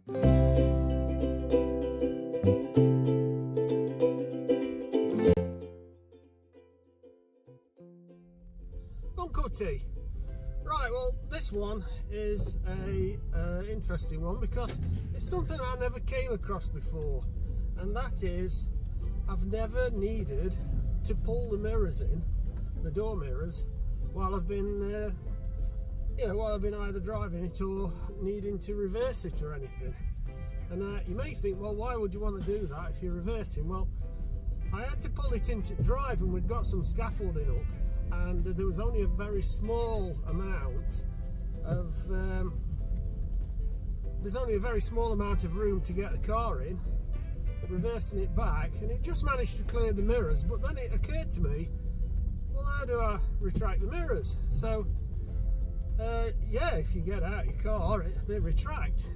Uncle T. Right, well, this one is a interesting one because it's something I never came across before, and that is I've never needed to pull the mirrors in, the door mirrors, while I've been while I've been either driving it or needing to reverse it or anything. And you may think, well, why would you want to do that if you're reversing? Well, I had to pull it into drive, and we'd got some scaffolding up, and there was only a very small amount of room to get the car in, reversing it back, and it just managed to clear the mirrors. But then it occurred to me, well, how do I retract the mirrors? So yeah, if you get out your car, they retract,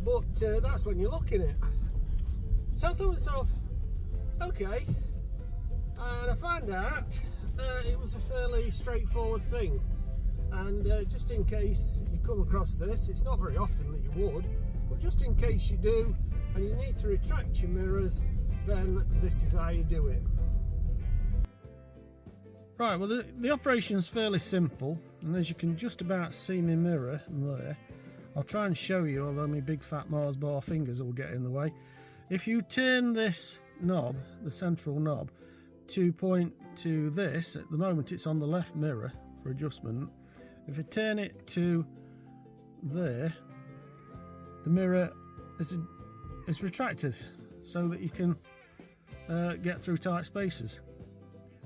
but that's when you're looking at it. So I thought to myself, okay. And I found out it was a fairly straightforward thing, and just in case you come across this, it's not very often that you would, but just in case you do and you need to retract your mirrors, then this is how you do it. Right, well, the operation is fairly simple, and as you can just about see my mirror there, I'll try and show you, although my big fat Mars bar fingers will get in the way. If you turn this knob, the central knob, to point to this, at the moment it's on the left mirror for adjustment. If you turn it to there, the mirror is retracted so that you can get through tight spaces.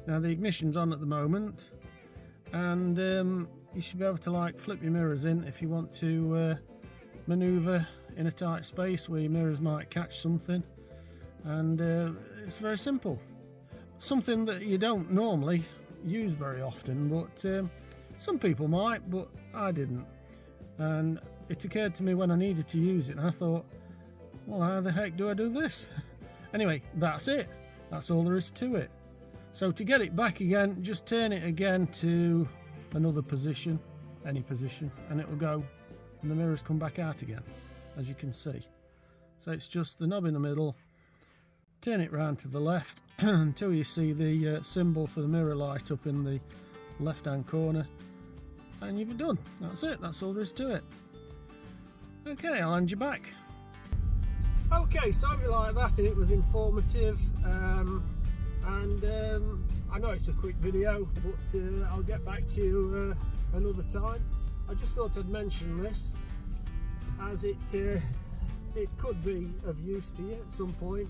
Now the ignition's on at the moment, and you should be able to like flip your mirrors in if you want to manoeuvre in a tight space where your mirrors might catch something, and it's very simple. Something that you don't normally use very often, but some people might, but I didn't. And it occurred to me when I needed to use it, and I thought, well, how the heck do I do this? Anyway, that's it. That's all there is to it. So to get it back again, just turn it again to another position, any position, and it will go, and the mirrors come back out again, as you can see. So it's just the knob in the middle, turn it round to the left until you see the symbol for the mirror light up in the left hand corner, and you've done. That's it. That's all there is to it. Okay, I'll hand you back. Okay, something like that, and it was informative, and I know it's a quick video, but I'll get back to you another time. I just thought I'd mention this, as it could be of use to you at some point.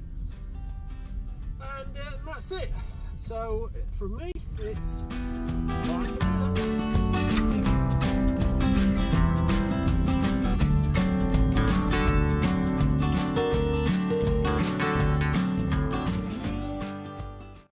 And that's it. So from me, it's bye.